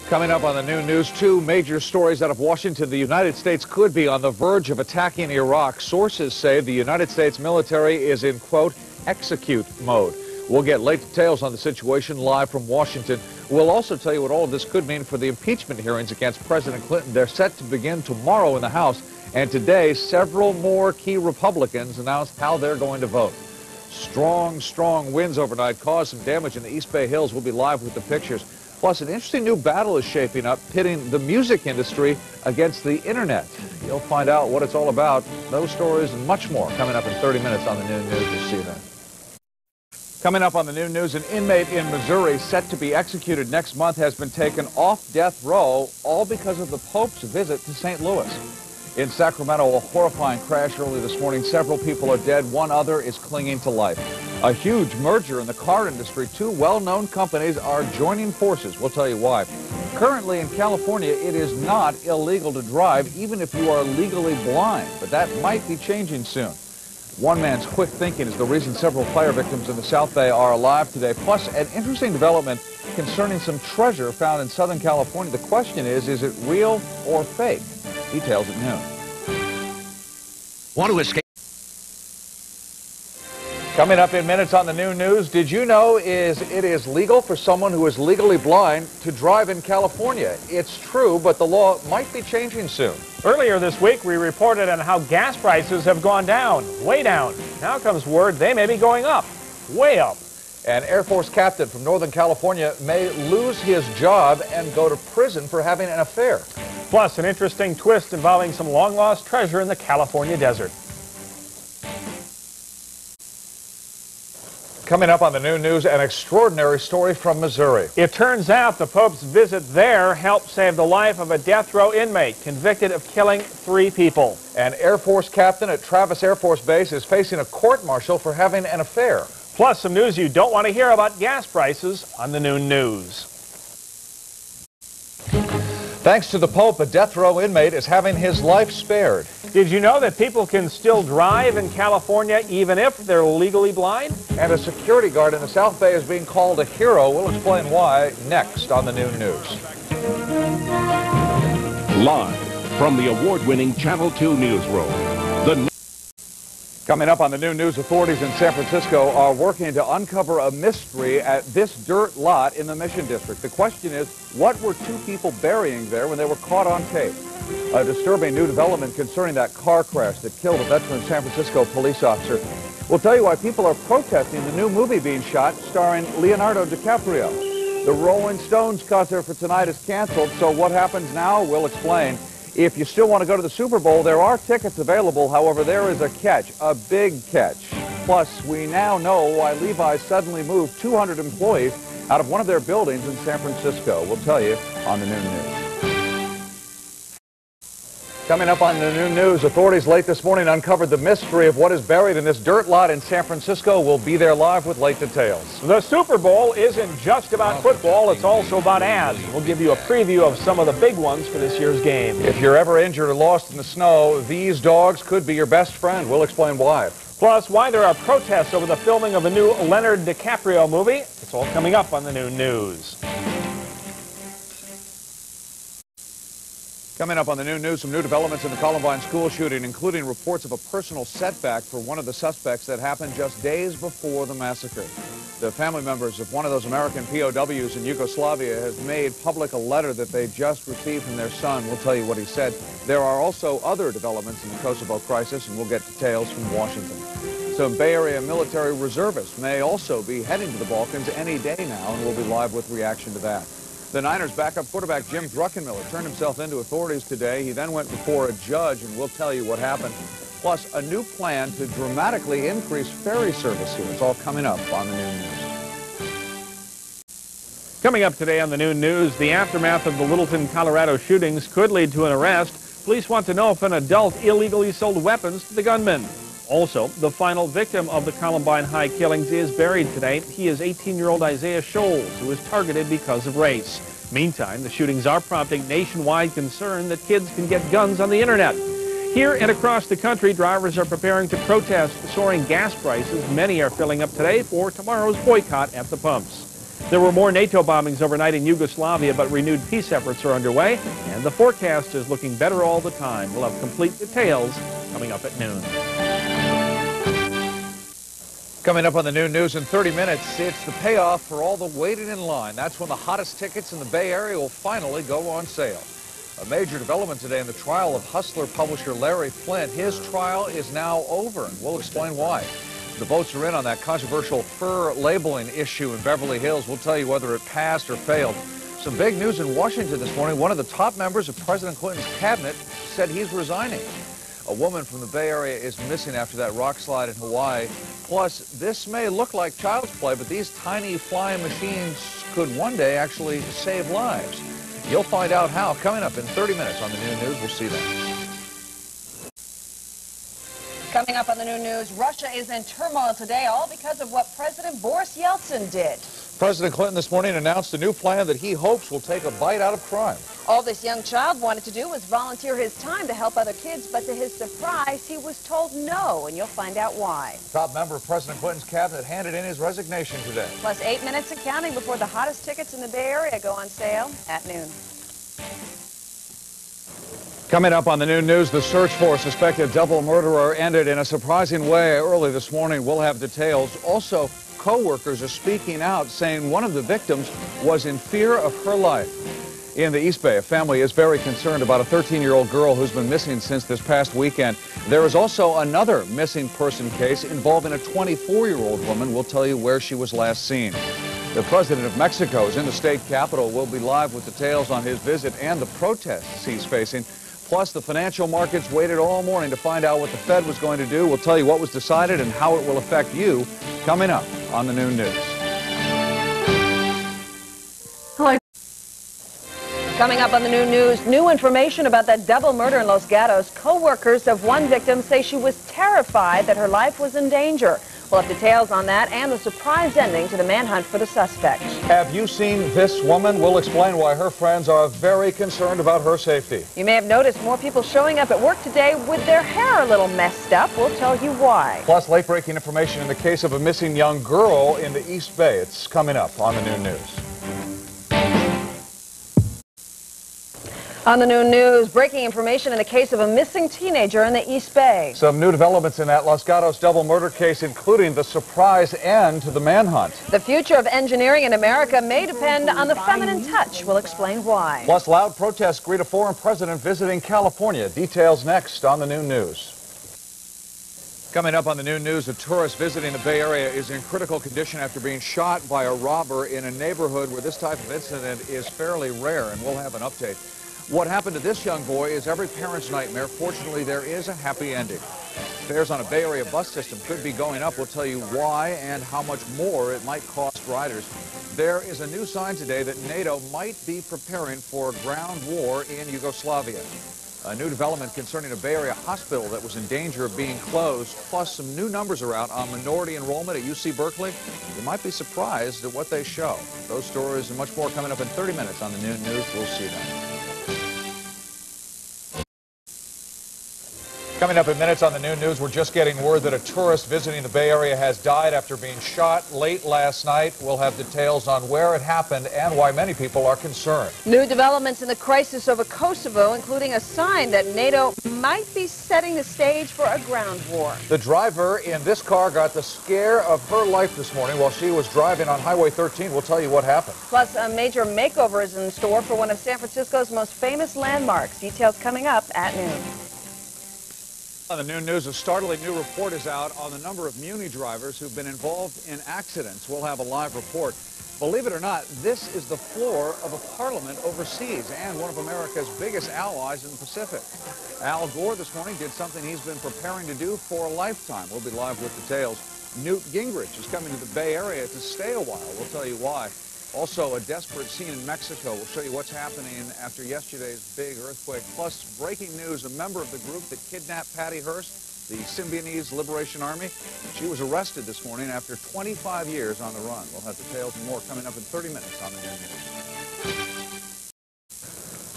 Coming up on the noon news, two major stories out of Washington. The United States could be on the verge of attacking Iraq. Sources say the United States military is in, quote, execute mode. We'll get late details on the situation live from Washington. We'll also tell you what all of this could mean for the impeachment hearings against President Clinton. They're set to begin tomorrow in the House. And today, several more key Republicans announced how they're going to vote. Strong winds overnight caused some damage in the East Bay Hills. We'll be live with the pictures. Plus, an interesting new battle is shaping up, pitting the music industry against the internet. You'll find out what it's all about. Those stories and much more coming up in 30 minutes on the Noon News. We'll see you then. Coming up on the Noon News, an inmate in Missouri set to be executed next month has been taken off death row, all because of the Pope's visit to St. Louis. In Sacramento, a horrifying crash early this morning. Several people are dead. One other is clinging to life. A huge merger in the car industry. Two well-known companies are joining forces. We'll tell you why. Currently in California, it is not illegal to drive, even if you are legally blind. But that might be changing soon. One man's quick thinking is the reason several fire victims in the South Bay are alive today. Plus, an interesting development concerning some treasure found in Southern California. The question is it real or fake? Details at noon. Want to escape? Coming up in minutes on the Noon News, did you know it is legal for someone who is legally blind to drive in California? It's true, but the law might be changing soon. Earlier this week, we reported on how gas prices have gone down, way down. Now comes word they may be going up, way up. An Air Force captain from Northern California may lose his job and go to prison for having an affair. Plus, an interesting twist involving some long-lost treasure in the California desert. Coming up on the Noon News, an extraordinary story from Missouri. It turns out the Pope's visit there helped save the life of a death row inmate convicted of killing 3 people. An Air Force captain at Travis Air Force Base is facing a court-martial for having an affair. Plus, some news you don't want to hear about gas prices on the Noon News. Thanks to the Pope, a death row inmate is having his life spared. Did you know that people can still drive in California even if they're legally blind? And a security guard in the South Bay is being called a hero. We'll explain why next on the Noon News. Live from the award-winning Channel 2 newsroom. Coming up on the Noon News, authorities in San Francisco are working to uncover a mystery at this dirt lot in the Mission District. The question is, what were 2 people burying there when they were caught on tape? A disturbing new development concerning that car crash that killed a veteran San Francisco police officer. We'll tell you why people are protesting the new movie being shot starring Leonardo DiCaprio. The Rolling Stones concert for tonight is canceled, so what happens now? We'll explain. If you still want to go to the Super Bowl, there are tickets available. However, there is a catch, a big catch. Plus, we now know why Levi's suddenly moved 200 employees out of one of their buildings in San Francisco. We'll tell you on the Noon News. Coming up on the Noon News, authorities late this morning uncovered the mystery of what is buried in this dirt lot in San Francisco. We'll be there live with late details. The Super Bowl isn't just about football, it's also about ads. We'll give you a preview of some of the big ones for this year's game. If you're ever injured or lost in the snow, these dogs could be your best friend. We'll explain why. Plus, why there are protests over the filming of a new Leonardo DiCaprio movie. It's all coming up on the Noon News. Coming up on the Noon News, some new developments in the Columbine school shooting, including reports of a personal setback for one of the suspects that happened just days before the massacre. The family members of one of those American POWs in Yugoslavia has made public a letter that they just received from their son. We'll tell you what he said. There are also other developments in the Kosovo crisis, and we'll get details from Washington. Some Bay Area military reservists may also be heading to the Balkans any day now, and we'll be live with reaction to that. The Niners' backup quarterback Jim Druckenmiller turned himself into authorities today. He then went before a judge, and we'll tell you what happened. Plus, a new plan to dramatically increase ferry service here. It's all coming up on the Noon News. Coming up today on the Noon News, the aftermath of the Littleton, Colorado shootings could lead to an arrest. Police want to know if an adult illegally sold weapons to the gunman. Also, the final victim of the Columbine High killings is buried today. He is 18-year-old Isaiah Scholes, who was targeted because of race. Meantime, the shootings are prompting nationwide concern that kids can get guns on the internet. Here and across the country, drivers are preparing to protest soaring gas prices. Many are filling up today for tomorrow's boycott at the pumps. There were more NATO bombings overnight in Yugoslavia, but renewed peace efforts are underway, and the forecast is looking better all the time. We'll have complete details coming up at noon. Coming up on the noon news in 30 minutes, it's the payoff for all the waiting in line. That's when the hottest tickets in the Bay Area will finally go on sale. A major development today in the trial of Hustler publisher Larry Flynt. His trial is now over, and we'll explain why. The votes are in on that controversial fur labeling issue in Beverly Hills. We'll tell you whether it passed or failed. Some big news in Washington this morning. One of the top members of President Clinton's cabinet said he's resigning. A woman from the Bay Area is missing after that rock slide in Hawaii. Plus, this may look like child's play, but these tiny flying machines could one day actually save lives. You'll find out how coming up in 30 minutes on the Noon News. We'll see that. Coming up on the Noon News, Russia is in turmoil today, all because of what President Boris Yeltsin did. President Clinton this morning announced a new plan that he hopes will take a bite out of crime. All this young child wanted to do was volunteer his time to help other kids, but to his surprise, he was told no, and you'll find out why. Top member of President Clinton's cabinet handed in his resignation today. Plus 8 minutes and counting before the hottest tickets in the Bay Area go on sale at noon. Coming up on the Noon News, the search for a suspected double murderer ended in a surprising way early this morning. We'll have details. Also, co-workers are speaking out, saying one of the victims was in fear of her life. In the East Bay, a family is very concerned about a 13-year-old girl who's been missing since this past weekend. There is also another missing person case involving a 24-year-old woman. We'll tell you where she was last seen. The president of Mexico is in the state capitol. We'll be live with details on his visit and the protests he's facing. Plus, the financial markets waited all morning to find out what the Fed was going to do. We'll tell you what was decided and how it will affect you coming up on the Noon News. Hello. Coming up on the Noon News, new information about that double murder in Los Gatos. Co-workers of one victim say she was terrified that her life was in danger. We'll have details on that and the surprise ending to the manhunt for the suspect. Have you seen this woman? We'll explain why her friends are very concerned about her safety. You may have noticed more people showing up at work today with their hair a little messed up. We'll tell you why. Plus, late-breaking information in the case of a missing young girl in the East Bay. It's coming up on the Noon News. On the Noon News, breaking information in the case of a missing teenager in the East Bay. Some new developments in that Los Gatos double murder case, including the surprise end to the manhunt. The future of engineering in America may depend on the feminine touch. We'll explain why. Plus, loud protests greet a foreign president visiting California. Details next on the Noon News. Coming up on the Noon News, a tourist visiting the Bay Area is in critical condition after being shot by a robber in a neighborhood where this type of incident is fairly rare, and we'll have an update. What happened to this young boy is every parent's nightmare. Fortunately, there is a happy ending. Fares on a Bay Area bus system could be going up. We'll tell you why and how much more it might cost riders. There is a new sign today that NATO might be preparing for a ground war in Yugoslavia. A new development concerning a Bay Area hospital that was in danger of being closed, plus some new numbers are out on minority enrollment at UC Berkeley. You might be surprised at what they show. Those stories and much more coming up in 30 minutes on the Noon News. We'll see them. Coming up in minutes on the Noon News, we're just getting word that a tourist visiting the Bay Area has died after being shot late last night. We'll have details on where it happened and why many people are concerned. New developments in the crisis over Kosovo, including a sign that NATO might be setting the stage for a ground war. The driver in this car got the scare of her life this morning while she was driving on Highway 13. We'll tell you what happened. Plus, a major makeover is in store for one of San Francisco's most famous landmarks. Details coming up at noon. On the Noon News, a startling new report is out on the number of Muni drivers who've been involved in accidents. We'll have a live report. Believe it or not, this is the floor of a parliament overseas and one of America's biggest allies in the Pacific. Al Gore this morning did something he's been preparing to do for a lifetime. We'll be live with details. Newt Gingrich is coming to the Bay Area to stay a while. We'll tell you why. Also, a desperate scene in Mexico. We'll show you what's happening after yesterday's big earthquake. Plus, breaking news, a member of the group that kidnapped Patty Hearst, the Symbionese Liberation Army, she was arrested this morning after 25 years on the run. We'll have details and more coming up in 30 minutes on the Noon News.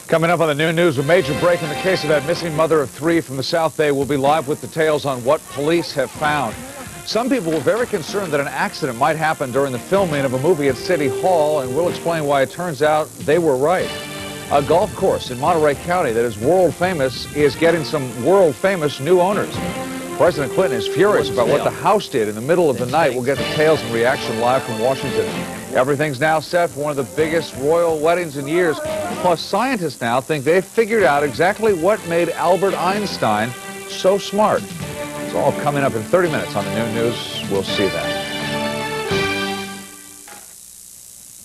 Coming up on the Noon News, a major break in the case of that missing mother of three from the South Bay. We'll be live with details on what police have found. Some people were very concerned that an accident might happen during the filming of a movie at City Hall, and we'll explain why it turns out they were right. A golf course in Monterey County that is world famous is getting some world famous new owners. President Clinton is furious about what the House did in the middle of the night. We'll get details and reaction live from Washington. Everything's now set for one of the biggest royal weddings in years. Plus, scientists now think they've figured out exactly what made Albert Einstein so smart. It's all coming up in 30 minutes on the Noon News. We'll see that.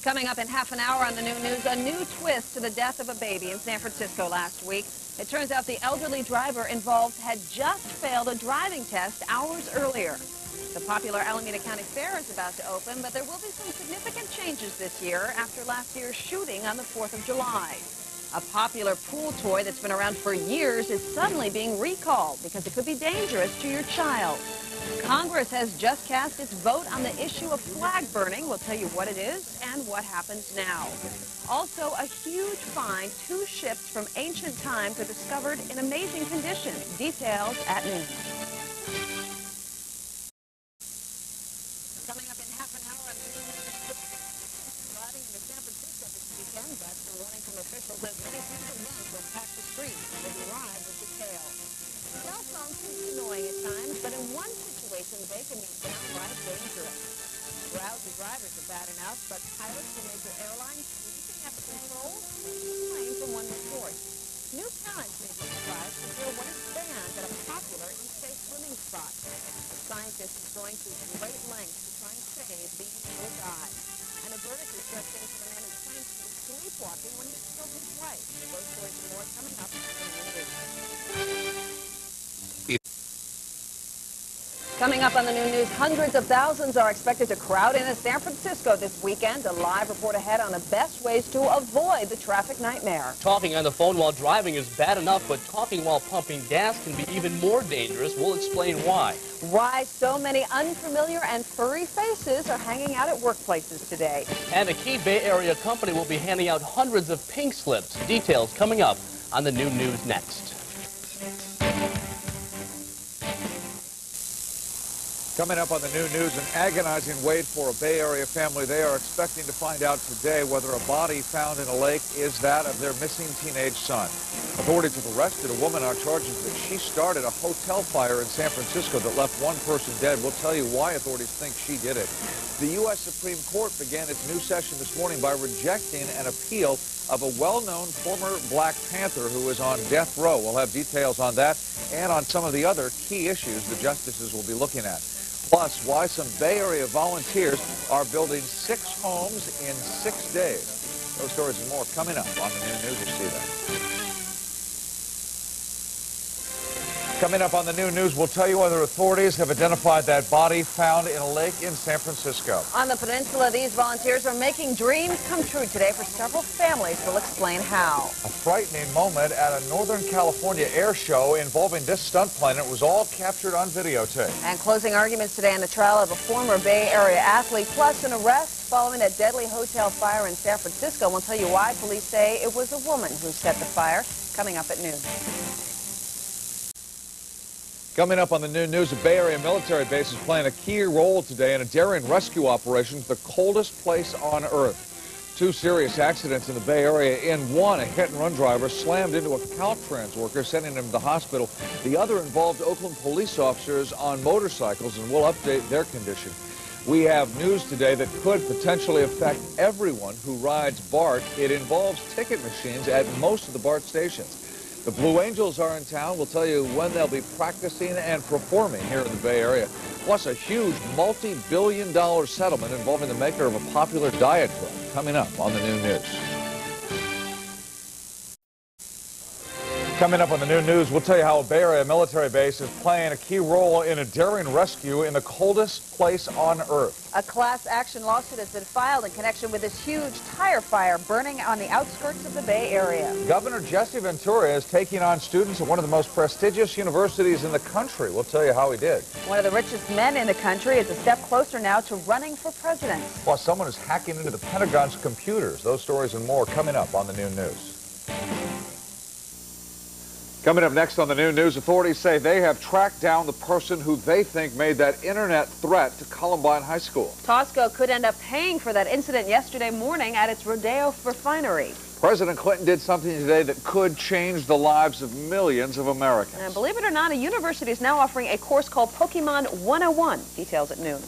Coming up in half an hour on the Noon News, a new twist to the death of a baby in San Francisco last week. It turns out the elderly driver involved had just failed a driving test hours earlier. The popular Alameda County Fair is about to open, but there will be some significant changes this year after last year's shooting on the 4th of July. A popular pool toy that's been around for years is suddenly being recalled because it could be dangerous to your child. Congress has just cast its vote on the issue of flag burning. We'll tell you what it is and what happens now. Also, a huge find. 2 ships from ancient times are discovered in amazing condition. Details at noon. Coming up in half an hour on the news, driving into San Francisco this weekend, but a warning from officials that many people will pack the streets. We'll be live with details. Cell phones can be annoying at times, but in one situation, they can be downright dangerous. Drowsy drivers are bad enough, but pilots from major airlines sleeping out of control? Claim from one report. New parents may be surprised to hear what is banned at a popular in-state swimming spot. A scientist is going to great lengths to try and save these little guys. And a verdict is just into the man who claims to be sleepwalking when he killed his wife. Those stories and more coming up in the news. Coming up on the Noon News, hundreds of thousands are expected to crowd into San Francisco this weekend. A live report ahead on the best ways to avoid the traffic nightmare. Talking on the phone while driving is bad enough, but talking while pumping gas can be even more dangerous. We'll explain why. Why so many unfamiliar and furry faces are hanging out at workplaces today. And a key Bay Area company will be handing out hundreds of pink slips. Details coming up on the Noon News next. Coming up on the Noon News, an agonizing wait for a Bay Area family. They are expecting to find out today whether a body found in a lake is that of their missing teenage son. Authorities have arrested a woman on charges that she started a hotel fire in San Francisco that left one person dead. We'll tell you why authorities think she did it. The U.S. Supreme Court began its new session this morning by rejecting an appeal of a well-known former Black Panther who is on death row. We'll have details on that and on some of the other key issues the justices will be looking at. Plus, why some Bay Area volunteers are building 6 homes in 6 days. Those stories and more coming up on the Noon News. We'll see that. Coming up on the Noon News, we'll tell you whether authorities have identified that body found in a lake in San Francisco. On the peninsula, these volunteers are making dreams come true today for several families. We'll explain how. A frightening moment at a Northern California air show involving this stunt plane. It was all captured on videotape. And closing arguments today in the trial of a former Bay Area athlete, plus an arrest following a deadly hotel fire in San Francisco. We'll tell you why police say it was a woman who set the fire. Coming up at noon. Coming up on the Noon News, a Bay Area military base is playing a key role today in a daring rescue operation to the coldest place on Earth. 2 serious accidents in the Bay Area. In one, a hit-and-run driver slammed into a Caltrans worker, sending him to the hospital. The other involved Oakland police officers on motorcycles, and we'll update their condition. We have news today that could potentially affect everyone who rides BART. It involves ticket machines at most of the BART stations. The Blue Angels are in town. We'll tell you when they'll be practicing and performing here in the Bay Area. Plus, a huge multi-billion-dollar settlement involving the maker of a popular diet drug. Coming up on the Noon News. Coming up on the Noon News, we'll tell you how a Bay Area military base is playing a key role in a daring rescue in the coldest place on Earth. A class action lawsuit has been filed in connection with this huge tire fire burning on the outskirts of the Bay Area. Governor Jesse Ventura is taking on students at one of the most prestigious universities in the country. We'll tell you how he did. One of the richest men in the country is a step closer now to running for president. Plus, someone is hacking into the Pentagon's computers. Those stories and more coming up on the Noon News. Coming up next on the Noon News, authorities say they have tracked down the person who they think made that internet threat to Columbine High School. Tosco could end up paying for that incident yesterday morning at its Rodeo refinery. President Clinton did something today that could change the lives of millions of Americans. And believe it or not, a university is now offering a course called Pokemon 101. Details at noon.